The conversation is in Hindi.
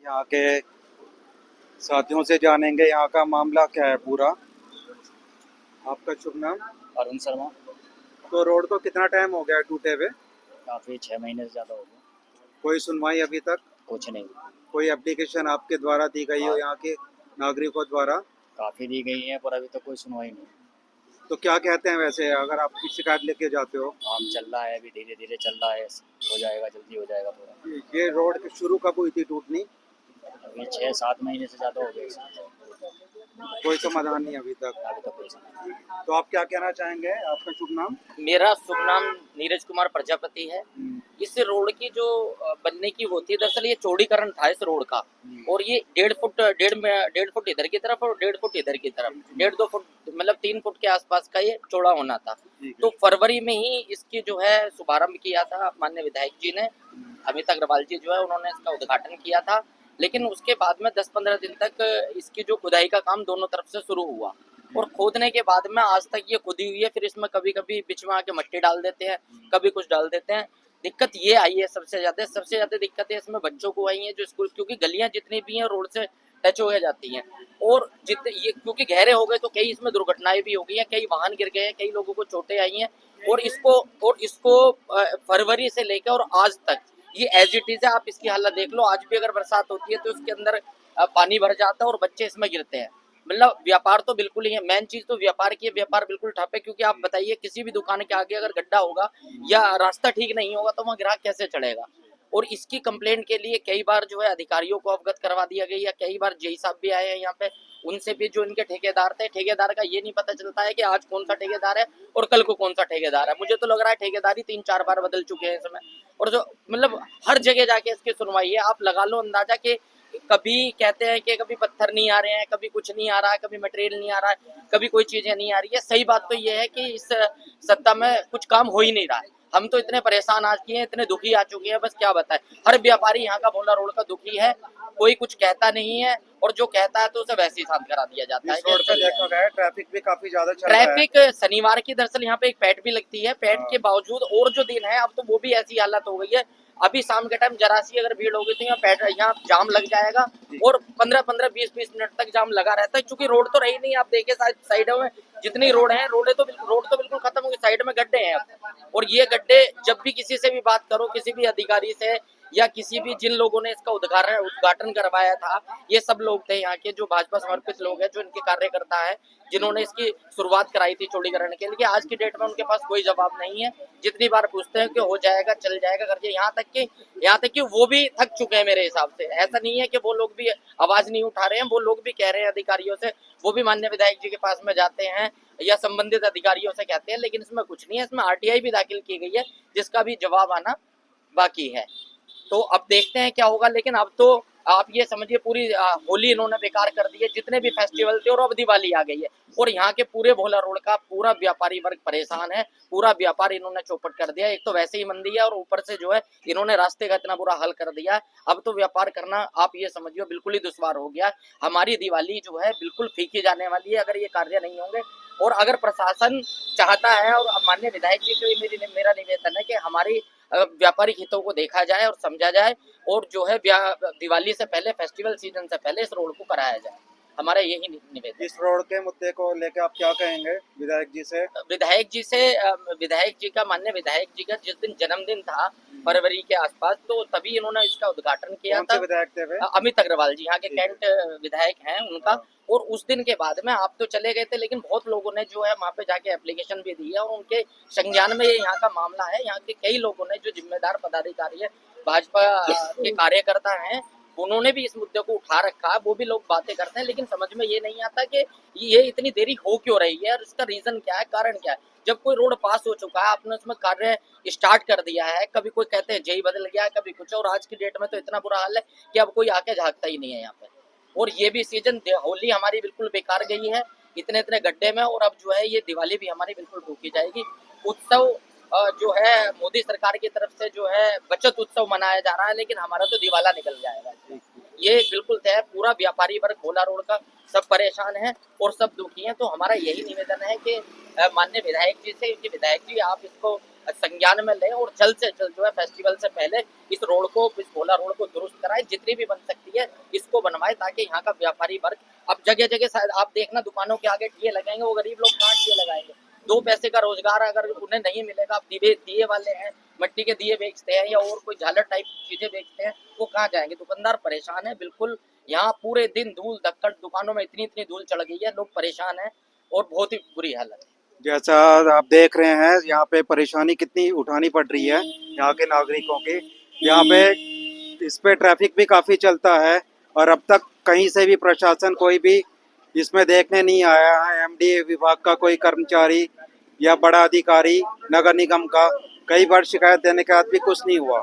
यहाँ के साथियों से जानेंगे यहाँ का मामला क्या है पूरा। आपका शुभ नाम? अरुण शर्मा। तो रोड को कितना टाइम हो गया है टूटे हुए? काफ़ी 6 महीने से ज़्यादा हो गया। कोई सुनवाई अभी तक? कुछ नहीं। कोई एप्लीकेशन आपके द्वारा दी गई हो यहाँ के नागरिकों द्वारा? काफ़ी दी गई है पर अभी तक कोई सुनवाई नहीं। तो क्या कहते हैं वैसे अगर आप की शिकायत लेके जाते हो? काम चल रहा है, अभी धीरे धीरे चल रहा है, हो जाएगा, जल्दी हो जाएगा पूरा। ये रोड की शुरू कब हुई थी टूटनी? अभी 6-7 महीने से ज़्यादा हो गए इसमें। कोई समाधान नहीं अभी तक। अभी तक कोई सुनवाई तो आप क्या कहना चाहेंगे? आपका शुभ नाम? मेरा शुभ नाम नीरज कुमार प्रजापति है। इस रोड की जो बनने की होती है, दरअसल ये चौड़ीकरण था इस रोड का, और ये 1.5 फुट इधर की तरफ और 1.5 फुट इधर की तरफ, 1.5-2 फुट मतलब 3 फुट के आसपास का ये चौड़ा होना था। तो फरवरी में ही इसकी जो है शुभारंभ किया था माननीय विधायक जी ने, अमित अग्रवाल जी जो है उन्होंने इसका उद्घाटन किया था। लेकिन उसके बाद में 10-15 दिन तक इसकी जो खुदाई का काम दोनों तरफ से शुरू हुआ, और खोदने के बाद में आज तक ये खुदी हुई है। फिर इसमें कभी कभी बीच में आके मिट्टी डाल देते हैं, कभी कुछ डाल देते हैं। दिक्कत ये आई है सबसे ज्यादा दिक्कत है इसमें बच्चों को आई है जो स्कूल, क्योंकि गलियां जितनी भी हैं रोड से टच हो जाती हैं, और जितने ये क्योंकि गहरे हो गए तो कई इसमें दुर्घटनाएं भी हो गई हैं, कई वाहन गिर गए हैं, कई लोगों को चोटें आई हैं। और इसको फरवरी से लेकर और आज तक ये एज इट इज है। आप इसकी हालत देख लो, आज भी अगर बरसात होती है तो इसके अंदर पानी भर जाता है और बच्चे इसमें गिरते हैं। मतलब व्यापार तो बिल्कुल ही है, मेन चीज तो व्यापार की है, व्यापार बिल्कुल ठप है। क्योंकि आप बताइए किसी भी दुकान के आगे अगर गड्ढा होगा या रास्ता ठीक नहीं होगा तो वहाँ ग्राहक कैसे चढ़ेगा। और इसकी कंप्लेंट के लिए कई बार जो है अधिकारियों को अवगत करवा दिया गया, या कई बार जेई साहब भी आए हैं यहाँ पे, उनसे भी जो इनके ठेकेदार थे, ठेकेदार का ये नहीं पता चलता है कि आज कौन सा ठेकेदार है और कल को कौन सा ठेकेदार है। मुझे तो लग रहा है ठेकेदार ही 3-4 बार बदल चुके हैं इसमें, और जो मतलब हर जगह जाके इसकी सुनवाई है। आप लगा लो अंदाजा कि कभी कहते हैं कि कभी पत्थर नहीं आ रहे हैं, कभी कुछ नहीं आ रहा है, कभी मटेरियल नहीं आ रहा है, कभी कोई चीजें नहीं आ रही है। सही बात तो ये है कि इस सत्ता में कुछ काम हो ही नहीं रहा है। हम तो इतने परेशान आ चुके हैं, इतने दुखी आ चुके हैं, बस क्या बताएं। हर व्यापारी यहाँ का भोला रोड का दुखी है, कोई कुछ कहता नहीं है, और जो कहता है तो उसे वैसे ही शांत करा दिया जाता है। इस रोड पे देखा गया है ट्रैफिक भी काफी ज्यादा चल रहा है। ट्रैफिक शनिवार की दरअसल यहाँ पे एक पैट भी लगती है, पैट के बावजूद और जो दिन है अब तो वो भी ऐसी हालत हो गई है। अभी शाम के टाइम जरा सी अगर भीड़ होगी तो यहाँ जाम लग जाएगा, और 15-20 मिनट तक जाम लगा रहता है। क्योंकि रोड तो रही नहीं, आप देखिए साइडों में जितनी रोड है, रोड तो बिल्कुल खत्म हो गई, साइड में गड्ढे हैं अब। और ये गड्ढे जब भी किसी से भी बात करो, किसी भी अधिकारी से या किसी भी जिन लोगों ने इसका उद्घाटन करवाया था, ये सब लोग थे यहाँ के जो भाजपा समर्पित लोग हैं, जो इनके कार्यकर्ता है, जिन्होंने इसकी शुरुआत कराई थी चौड़ीकरण के लिए। आज की डेट में उनके पास कोई जवाब नहीं है। जितनी बार पूछते हैं कि हो जाएगा, चल जाएगा करके, यहाँ तक कि वो भी थक चुके हैं मेरे हिसाब से। ऐसा नहीं है कि वो लोग भी आवाज नहीं उठा रहे हैं, वो लोग भी कह रहे हैं अधिकारियों से, वो भी माननीय विधायक जी के पास में जाते हैं या संबंधित अधिकारियों से कहते हैं, लेकिन इसमें कुछ नहीं है। इसमें आरटीआई भी दाखिल की गई है, जिसका भी जवाब आना बाकी है। तो अब देखते हैं क्या होगा। लेकिन अब तो आप ये समझिए पूरी होली इन्होंने बेकार कर दी है, जितने भी फेस्टिवल थे, और अब दिवाली आ गई है, और यहाँ के पूरे भोला रोड का पूरा व्यापारी वर्ग परेशान है। पूरा व्यापार इन्होंने चौपट कर दिया। एक तो वैसे ही मंदी है, और ऊपर से जो है इन्होंने रास्ते का इतना बुरा हाल कर दिया है। अब तो व्यापार करना आप ये समझिए बिल्कुल ही दुश्वार हो गया। हमारी दिवाली जो है बिल्कुल फीकी जाने वाली है अगर ये कार्य नहीं होंगे। और अगर प्रशासन चाहता है, और माननीय विधायक जी को मेरा निवेदन है कि हमारी व्यापारिक हितों को देखा जाए और समझा जाए, और जो है दिवाली से पहले, फेस्टिवल सीजन से पहले इस रोड को कराया जाए। हमारा यही निवेदन। इस रोड के मुद्दे को लेकर आप क्या कहेंगे विधायक जी से? विधायक जी का माननीय विधायक जी का जिस दिन जन्मदिन था फरवरी के आसपास, तो तभी इन्होंने इसका उद्घाटन किया था। विधायक थे वे? अमित अग्रवाल जी, यहाँ के कैंट विधायक हैं उनका। और उस दिन के बाद में आप तो चले गए थे, लेकिन बहुत लोगों ने जो है वहाँ पे जाके एप्लीकेशन भी दी है, और उनके संज्ञान में ये यहाँ का मामला है। यहाँ के कई लोगों ने, जो जिम्मेदार पदाधिकारी है, भाजपा के कार्यकर्ता हैं, उन्होंने भी इस मुद्दे को उठा रखा है। वो भी लोग बातें करते हैं, लेकिन समझ में ये नहीं आता कि ये इतनी देरी हो क्यों रही है, और इसका रीजन क्या है, कारण क्या है। जब कोई रोड पास हो चुका है, आपने उसमें कार्य स्टार्ट कर दिया है, कभी कोई कहते हैं जेई बदल गया है, कभी कुछ, और आज की डेट में तो इतना बुरा हाल है कि अब कोई आके झांकता ही नहीं है यहाँ पे। और ये भी सीजन, होली हमारी बिल्कुल बेकार गई है इतने गड्ढे में, और अब जो है ये दिवाली भी हमारी बिल्कुल फूकी जाएगी। उत्सव जो है मोदी सरकार की तरफ से जो है बचत उत्सव मनाया जा रहा है, लेकिन हमारा तो दिवाला निकल जाएगा। ये बिल्कुल तय है। पूरा व्यापारी वर्ग भोला रोड का सब परेशान है और सब दुखी हैं। तो हमारा यही निवेदन है कि माननीय विधायक जी से कि विधायक जी आप इसको संज्ञान में लें और जल्द से जल्द जो है फेस्टिवल से पहले इस रोड को, इस भोला रोड को दुरुस्त कराएं, जितनी भी बन सकती है इसको बनवाएं, ताकि यहाँ का व्यापारी वर्ग, अब जगह जगह शायद आप देखना दुकानों के आगे ठिये लगाएंगे, वो गरीब लोग कहाँ ठिये लगाएंगे? 2 पैसे का रोजगार अगर उन्हें नहीं मिलेगा, आप दिए वाले हैं, मिट्टी के दिए बेचते हैं या और कोई झालर टाइप चीजें बेचते हैं, वो कहाँ जाएंगे? दुकानदार परेशान है बिल्कुल। यहाँ पूरे दिन धूल धक्कड़, दुकानों में इतनी धूल चढ़ गई है, लोग परेशान हैं और बहुत ही बुरी हालत है। जैसा आप देख रहे हैं यहाँ पे परेशानी कितनी उठानी पड़ रही है यहाँ के नागरिकों की। यहाँ पे इस पे ट्रैफिक भी काफ़ी चलता है और अब तक कहीं से भी प्रशासन कोई भी इसमें देखने नहीं आया है। एमडीए विभाग का कोई कर्मचारी या बड़ा अधिकारी नगर निगम का कई बार शिकायत देने के बाद भी कुछ नहीं हुआ।